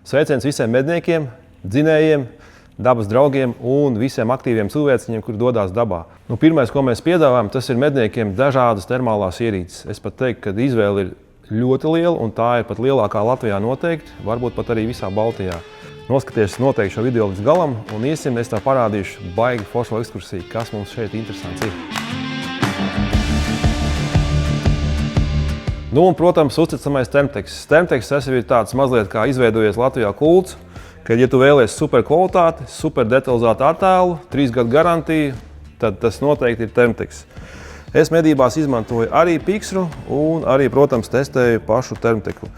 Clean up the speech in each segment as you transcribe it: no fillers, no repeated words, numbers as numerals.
Sveiciens visiem medniekiem, dzinējiem, dabas draugiem un visiem aktīviem cilvēciņiem, kuri dodas dabā. Pirmais, ko mēs piedāvājam, tas ir medniekiem dažādas termālās ierīces. Es pat teiktu, ka izvēle ir ļoti liela, un tā ir pat lielākā Latvijā noteikti, varbūt pat arī visā Baltijā. Noskaties noteikti šo video līdz galam, un iesim, es tev parādīšu baigi foršo ekskursiju, kas mums šeit interesants ir. Un, protams, uzticamais Termtex. Termtex tas ir tāds mazliet kā izveidojies Latvijā kults, kad, ja tu vēlies super kvalitāti, super detalizētu attēlu, 3 gadu garantiju, tad tas noteikti ir Termtex. Es medībās izmantoju arī Pixru un arī, protams, testēju pašu Termteku.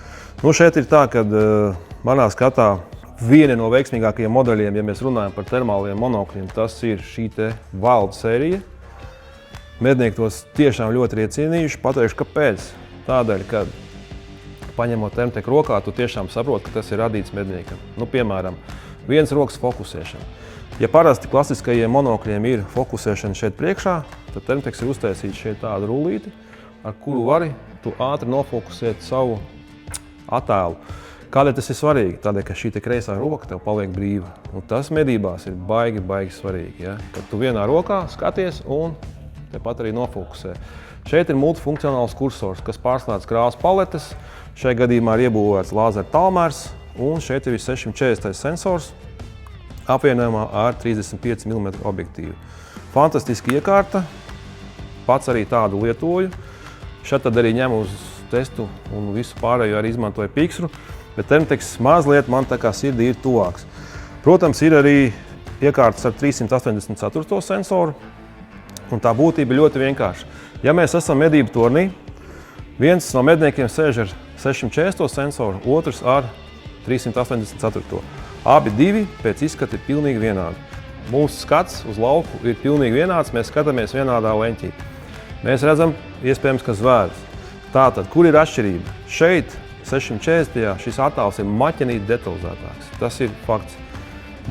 Šeit ir tā, ka manā skatā viena no veiksmīgākajiem modeļiem, ja mēs runājam par termāliem monokļiem, tas ir šī te Wild sērija. Mednieki tos tiešām ļoti ir iecienījuši. Pateikšu, kāpēc. Tādēļ, ka paņemot Termteku rokā, tu tiešām saproti, ka tas ir radīts medniekam. Piemēram, viens rokas fokusēšana. Ja parasti klasiskajiem monokļiem ir fokusēšana šeit priekšā, tad Termtex ir uztaisīts šeit tādu rullīti, ar kuru vari tu ātri nofokusēt savu attēlu. Kādēļ tas ir svarīgi? Tādēļ, ka šī te kreisā roka tev paliek brīva. Tas medībās ir baigi svarīgi, ja? Kad tu vienā rokā skaties un tepat arī nofokusē. Šeit ir multifunkcionāls kursors, kas pārslēdz krāsu paletes. Šajā gadījumā ir iebūvēts lāzera tālmērs, un šeit ir 640 sensors apvienojumā ar 35 mm objektīvu. Fantastiski iekārta, pats arī tādu lietoju. Šeit tad arī ņem uz testu un visu pārējo arī izmantoju Pixru, bet Termtex mazliet man tā kā sirdī ir tuvāks. Protams, ir arī iekārtas ar 384 sensoru, un tā būtība ir ļoti vienkārša. Ja mēs esam medību tornī, viens no medniekiem sēž ar 640 sensoru, otrs ar 384. Abi divi pēc izskata ir pilnīgi vienādi. Mūsu skats uz lauku ir pilnīgi vienāds, mēs skatāmies vienādā leņķī. Mēs redzam, iespējams, ka zvērus. Tātad, kur ir atšķirība? Šeit, 640. šis attēls ir maķenīt detalizētāks. Tas ir fakts.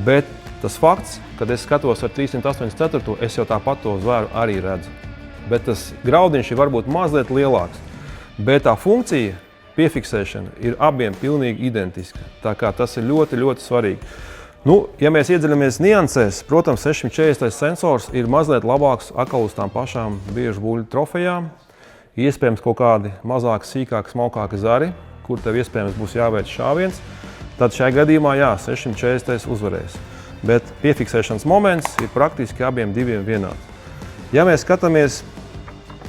Bet tas fakts, kad es skatos ar 384, es jau tāpat to zvēru arī redzu. Bet tas graudiņš ir varbūt mazliet lielāks. Bet tā funkcija, piefiksēšana, ir abiem pilnīgi identiska. Tā kā tas ir ļoti svarīgi. Ja mēs iedziļamies niansēs, protams, 640 sensors ir mazliet labāks atkal uz tām pašām biežu buļļu trofejām. Iespējams kaut kādi mazāki, sīkāki, smalkāki zari, kur tev iespējams būs jāveic šāviens. Tad šajā gadījumā, jā, 640 uzvarēs. Bet piefiksēšanas moments ir praktiski abiem diviem vienāds. Ja mēs skatāmies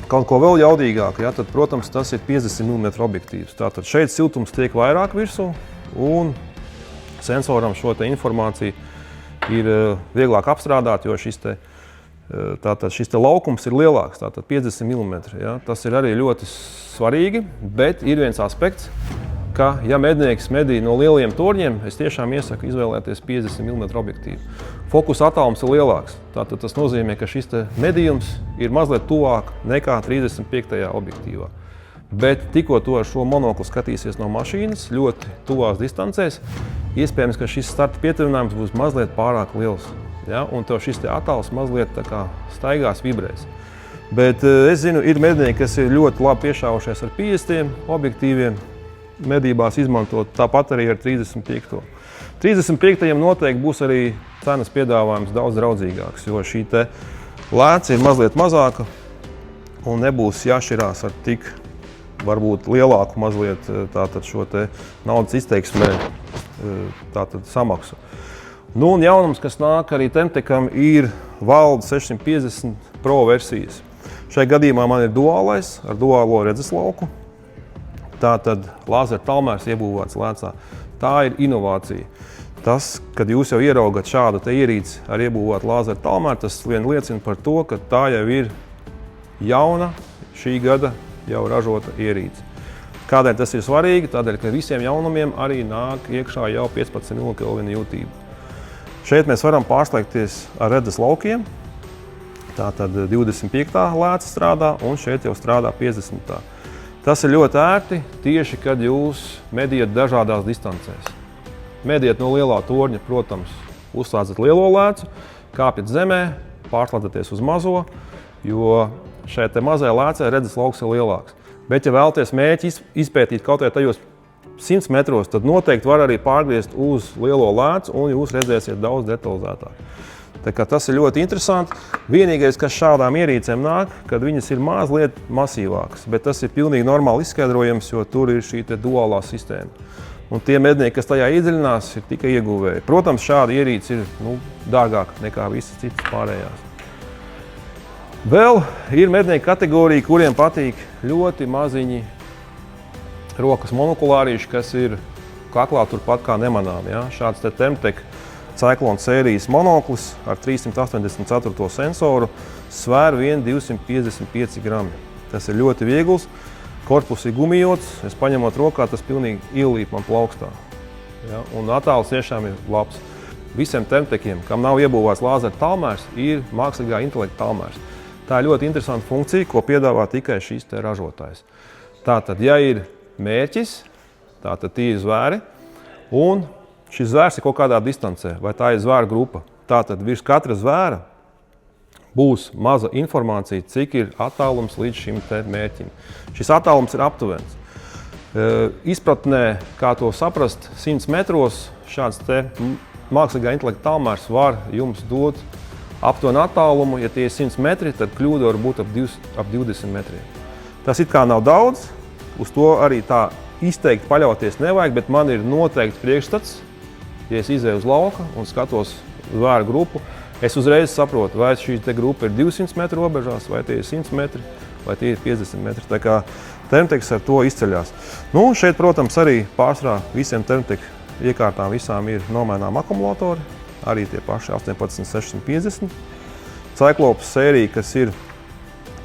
kaut ko vēl jaudīgāku, ja, tad, protams, tas ir 50 mm objektīvs. Tātad šeit siltums tiek vairāk virsū, un sensoram šo te informāciju ir vieglāk apstrādāt, jo šis te laukums ir lielāks, tātad 50 mm. Ja. Tas ir arī ļoti svarīgi, bet ir viens aspekts, ka, ja mednieks medī no lielajiem torņiem, es tiešām iesaku izvēlēties 50 mm objektīvu. Fokus attālums ir lielāks. Tātad tas nozīmē, ka šis te medījums ir mazliet tuvāk nekā 35. objektīvā. Bet tikko tu ar šo monoklu skatīsies no mašīnas, ļoti tuvās distancēs, iespējams, ka šis starta pietuvinājums būs mazliet pārāk liels. Ja? Un tev šis te attāls mazliet tā kā staigās, vibrēs. Bet es zinu, ir mednieki, kas ir ļoti labi piešāvušies ar 50 objektīviem, medībās izmantot tāpat arī ar 35. 35. noteikti būs arī cenas piedāvājums daudz draudzīgāks, jo šī te lēca ir mazliet mazāka un nebūs jāšķirās ar tik varbūt lielāku mazliet tātad šo te naudas izteiksmē tātad samaksu. Un jaunums, kas nāk arī Termtekam, ir Wild 650 Pro versijas. Šajā gadījumā man ir duālais ar duālo redzeslauku. Tātad lāzera tālmērs iebūvēts lēcā. Tā ir inovācija. Tas, kad jūs jau ieraugat šādu te ierīci ar iebūvētu lāzera tālmēru, tas vien liecina par to, ka tā jau ir jauna, šī gada jau ražota ierīce. Kādēļ tas ir svarīgi? Tādēļ, ka visiem jaunumiem arī nāk iekšā jau 15 mK jūtība. Šeit mēs varam pārslēgties ar redzes laukiem. Tātad 25. lēca strādā un šeit jau strādā 50. Tas ir ļoti ērti tieši, kad jūs medījat dažādās distancēs. Medījat no lielā torņa, protams, uzslēdzat lielo lēcu, kāpjat zemē, pārslēdzaties uz mazo, jo šeit te mazajā lēcē redzes lauks ir lielāks. Bet, ja vēlaties mērķi izpētīt kaut vai tajos 100 metros, tad noteikti var arī pārgriezt uz lielo lēcu, un jūs redzēsiet daudz detalizētāk. Tā kā tas ir ļoti interesanti. Vienīgais, kas šādām ierīcēm nāk, kad viņas ir mazliet masīvākas, bet tas ir pilnīgi normāli izskaidrojams, jo tur ir šī duālā sistēma. Un tie mednieki, kas tajā iedziļinās, ir tikai ieguvēji. Protams, šāda ierīce ir dārgāka nekā visas citas pārējās. Vēl ir mednieku kategorija, kuriem patīk ļoti maziņi rokas monokulārīši, kas ir kaklā turpat kā nemanām. Ja? Šāds te Thermtech Cyclone sērijas monoklis ar 384 sensoru svēr vien 255 grami. Tas ir ļoti viegls, korpus ir gumijots, es paņemot rokā, tas pilnīgi ielīp man plaukstā. Ja? Un attēls tiešām ir labs. Visiem Thermtechiem, kam nav iebūvēts lāzera tālmērs, ir mākslīgā intelekta tālmērs. Tā ir ļoti interesanta funkcija, ko piedāvā tikai šis te ražotājs. Tātad, ja ir mērķis, tātad tie ir zvēri, un šis zvērs ir kaut kādā distancē, vai tā ir zvēra grupa. Tātad virs katra zvēra būs maza informācija, cik ir attālums līdz šim te mērķim. Šis attālums ir aptuvens. Izpratnē, kā to saprast, 100 metros šāds te mākslīgā intelekta tālmērs var jums dot aptuvenu attālumu. Ja tie ir 100 metri, tad kļūda var būt ap 20 metriem. Tas it kā nav daudz, uz to arī tā izteikti paļauties nevajag, bet man ir noteikti priekšstats. Ja es izēju uz lauka un skatos zvēru grupu, es uzreiz saprotu, vai šī te grupa ir 200 metru robežās, vai tie ir 100 metri, vai tie ir 50 metri. Tā kā Thermtechs ar to izceļās. Nu, šeit, protams, arī pārsvarā visiem Thermtech iekārtām visām ir nomainām akumulatori, arī tie paši 18650. Cyclops sērija, kas ir,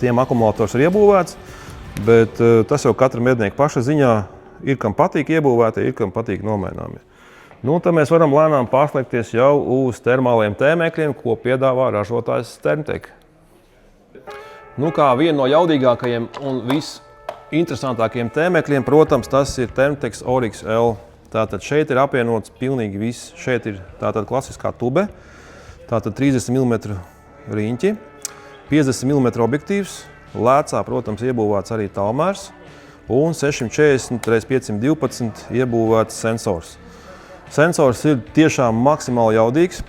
tiem akumulators ir iebūvēts, bet tas jau katra mednieka paša ziņā ir, kam patīk iebūvētie, ir, kam patīk nomaināmie. Nu, tad mēs varam lēnām pārslēgties jau uz termāliem tēmēkļiem, ko piedāvā ražotājs Thermtech. Nu, kā viena no jaudīgākajiem un visinteresantākajiem tēmēkļiem, protams, tas ir Thermtech Oryx L. Tātad šeit ir apvienots pilnīgi viss. Šeit ir tātad klasiskā tube, tātad 30 mm riņķi, 50 mm objektīvs, lēcā, protams, iebūvēts arī tālmērs un 640 x 512 iebūvēts sensors. Sensors ir tiešām maksimāli jaudīgs.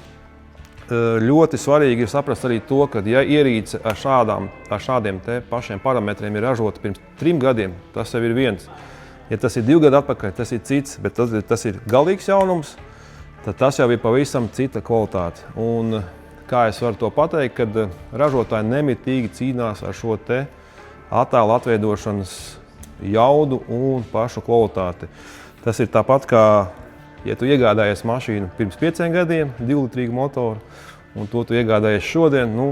Ļoti svarīgi ir saprast arī to, ka ja ierīce ar šādiem te pašiem parametriem ir ražota pirms 3 gadiem, tas jau ir viens. Ja tas ir 2 gadi atpakaļ, tas ir cits, bet tas ir galīgs jaunums, tad tas jau ir pavisam cita kvalitāte. Un kā es varu to pateikt, kad ražotāji nemitīgi cīnās ar šo te attēlu atveidošanas jaudu un pašu kvalitāti. Tas ir tāpat kā ja tu iegādājies mašīnu pirms 5 gadiem, 2-litrīgu motoru, un to tu iegādājies šodien, nu,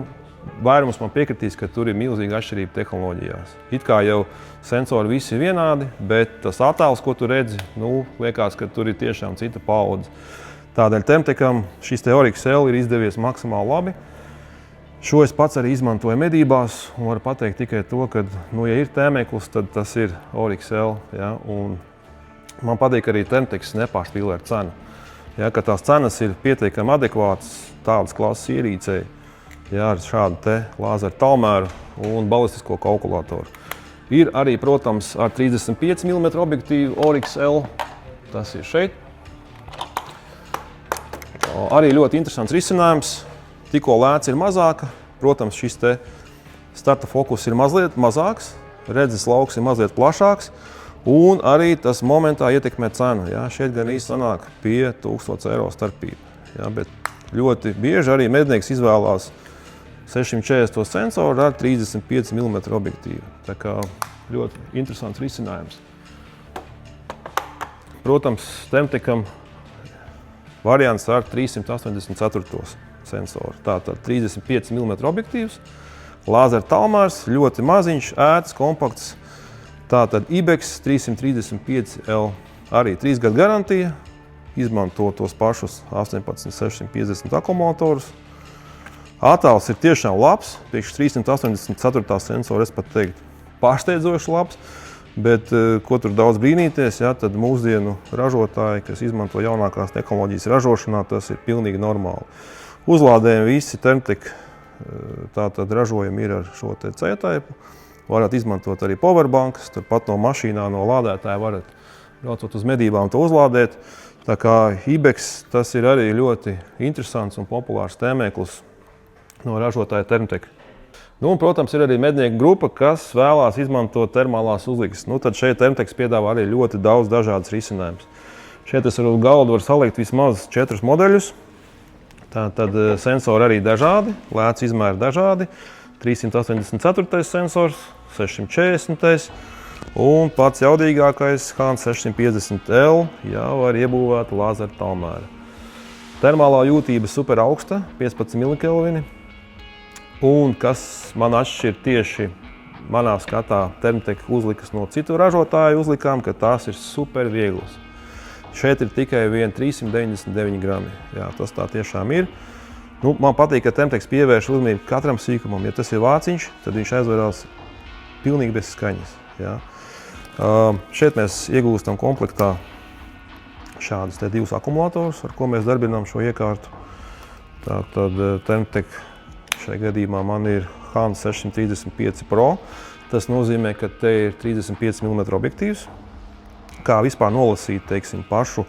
vairums man piekritīs, ka tur ir milzīga atšķirība tehnoloģijās. It kā jau sensori visi ir vienādi, bet tas attēls, ko tu redzi, nu, liekas, ka tur ir tiešām cita paudze. Tādēļ Thermtecham šis te Oryx L ir izdevies maksimāli labi. Šo es pats arī izmantoju medībās, un varu pateikt tikai to, ka, nu, ja ir tēmeklis, tad tas ir Oryx L, ja, un man patīk arī Thermtechs nepārspīlē ar cenu. Ja, ka tās cenas ir pietiekami adekvātas tādas klases ierīcei, ja, ar šādu te lāzera tālmēru un balistisko kalkulatoru. Ir arī, protams, ar 35 mm objektīvu Oryx L. Tas ir šeit. Arī ļoti interesants risinājums. Tikko lēca ir mazāka, protams, šis te starta fokus ir mazliet mazāks, redzes lauks ir mazliet plašāks. Un arī tas momentā ietekmē cenu. Ja? Šeit gan īsti sanāk pie 1000 eiro starpība. Ja? Bet ļoti bieži arī mednieks izvēlās 640 sensoru ar 35 mm objektīvu. Tā kā ļoti interesants risinājums. Protams, Thermtecham variants ar 384 sensoru. Tātad 35 mm objektīvs, lāzera tālmērs, ļoti maziņš, ērts, kompakts. Tātad IBEX 335L, arī 3 gadu garantija, izmanto tos pašus 18650 akumulatorus. Attēls ir tiešām labs, priekš 384 sensoru, es pat teiktu, pārsteidzoši labs, bet ko tur daudz brīnīties, ja, tad mūsdienu ražotāji, kas izmanto jaunākās tehnoloģijas ražošanā, tas ir pilnīgi normāli. Uzlādējumi visi Thermtech tātad ražojumi ir ar šo te C-typu. Varat izmantot arī powerbankas, turpat no mašīnā, no lādētāja varat braucot uz medībām, to uzlādēt. Tā kā Ibex tas ir arī ļoti interesants un populārs tēmēklis no ražotāja Termtek. Nu, un, protams, ir arī mednieku grupa, kas vēlās izmantot termālās uzlikas. Nu, tad šeit Termteks piedāvā arī ļoti daudz dažādas risinājumus. Šeit es ar galdu varu salikt vismaz 4 modeļus. Tad sensori arī dažādi, lēts izmēri dažādi. 384. sensors, 640. Un pats jaudīgākais Hans 650L jau var iebūvēt lāzera talmēra. Termālā jūtība super augsta, 15 mK. Un kas man atšķir tieši manā skatā Termtek uzlikas no citu ražotāju uzlikām, ka tās ir super vieglas. Šeit ir tikai 399 grami. Jā, tas tā tiešām ir. Nu, man patīk, ka Termteks pievērš uzmanību katram sīkumam. Ja tas ir vāciņš, tad viņš aizvērās pilnīgi bez skaņas. Jā. Šeit mēs iegūstam komplektā šādus 2 akumulatorus, ar ko mēs darbinām šo iekārtu. Tātad Termtek šajā gadījumā man ir Hans 635 Pro. Tas nozīmē, ka te ir 35 mm objektīvs. Kā vispār nolasīt, teiksim, pašu.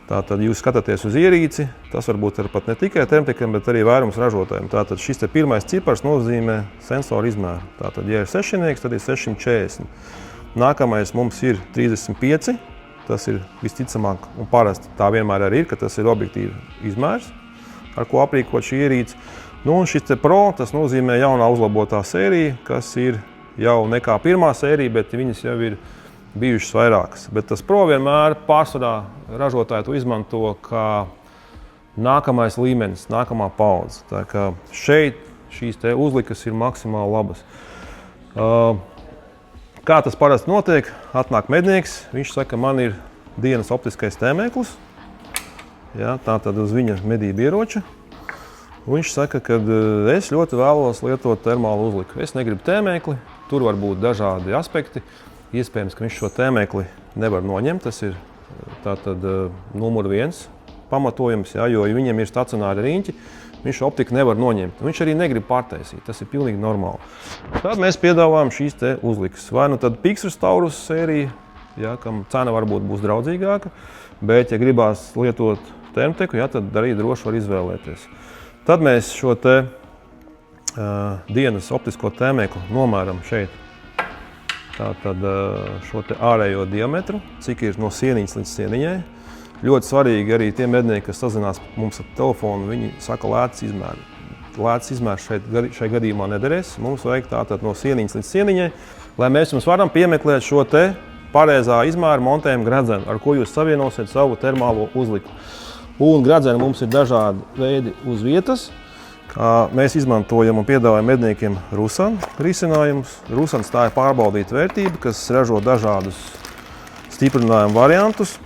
Tātad jūs skatāties uz ierīci, tas varbūt ir pat ne tikai Termtekam, bet arī vairums ražotājiem. Tātad šis te pirmais cipars nozīmē sensoru izmēru. Tātad, ja ir 6, tad ir 640. Nākamais mums ir 35, tas ir visticamāk un parasti tā vienmēr arī ir, ka tas ir objektīva izmērs, ar ko aprīkot šī ierīce. Nu, un šis te Pro, tas nozīmē jaunā uzlabotā sērija, kas ir jau nekā pirmā sērija, bet viņas jau ir bijušas vairākas. Bet tas Pro vienmēr pārsvarā ražotāji to izmanto kā nākamais līmenis, nākamā paudze. Tā kā šeit šīs te uzlikas ir maksimāli labas. Kā tas parasti notiek? Atnāk mednieks, viņš saka, man ir dienas optiskais tēmēklis. Jā, tā tad uz viņa medību ieroča. Viņš saka, ka es ļoti vēlos lietot termālu uzliku. Es negribu tēmēkli, tur var būt dažādi aspekti. Iespējams, ka viņš šo tēmēkli nevar noņemt. Tas ir tātad numur 1 pamatojums, jā, jo viņam ir stacionāri riņķi. Viņš optiku nevar noņemt. Viņš arī negrib pārtaisīt. Tas ir pilnīgi normāli. Tad mēs piedāvājam šīs te uzlikas. Vai nu tad Pixrus Taurus sērija, jā, kam cena varbūt būs draudzīgāka, bet, ja gribās lietot Termteku, jā, tad arī droši var izvēlēties. Tad mēs šo te dienas optisko tēmēklu nomēram šeit. Tātad šo te ārējo diametru, cik ir no sieniņas līdz sieniņai. Ļoti svarīgi arī tie mednieki, kas sazinās mums ar telefonu, viņi saka lēts izmēri. Lēts izmērs šai gadījumā nederēs. Mums vajag tātad no sieniņas līdz sieniņai, lai mēs jums varam piemeklēt šo te pareizā izmēra montējumu gredzenu, ar ko jūs savienosiet savu termālo uzliku. Un gredzeni mums ir dažādi veidi uz vietas. Mēs izmantojam un piedāvājam medniekiem Rusan risinājumus. Rusans tā ir pārbaudīta vērtība, kas ražo dažādus stiprinājumu variantus.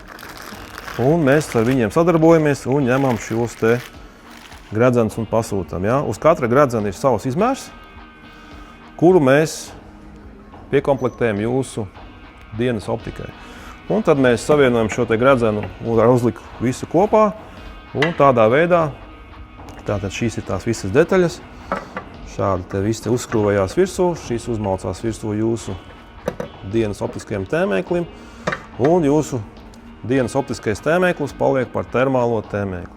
Un mēs ar viņiem sadarbojamies un ņemam šos te gredzenus un pasūtam. Ja? Uz katra gredzena ir savs izmērs, kuru mēs piekomplektējam jūsu dienas optikai. Un tad mēs savienojam šo te gredzenu ar uzliku visu kopā. Un tādā veidā, tātad šīs ir tās visas detaļas. Šādi te viss te uzskrūvējās virsū, šīs uzmalcās virsū jūsu dienas optiskajam tēmēklim. Un jūsu dienas optiskais tēmēklis paliek par termālo tēmēkli.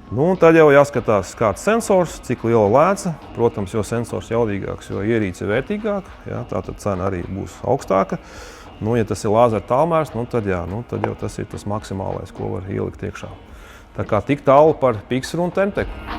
Nu, un tad jau jāskatās kāds sensors, cik liela lēca. Protams, jo sensors jaudīgāks, jo ierīce vērtīgāka, jā, tātad cena arī būs augstāka. Nu, ja tas ir lāzera tālmērs, nu, tad jau tas ir tas maksimālais, ko var ielikt iekšā. Tā kā tik tālu par Pixru un Termteku.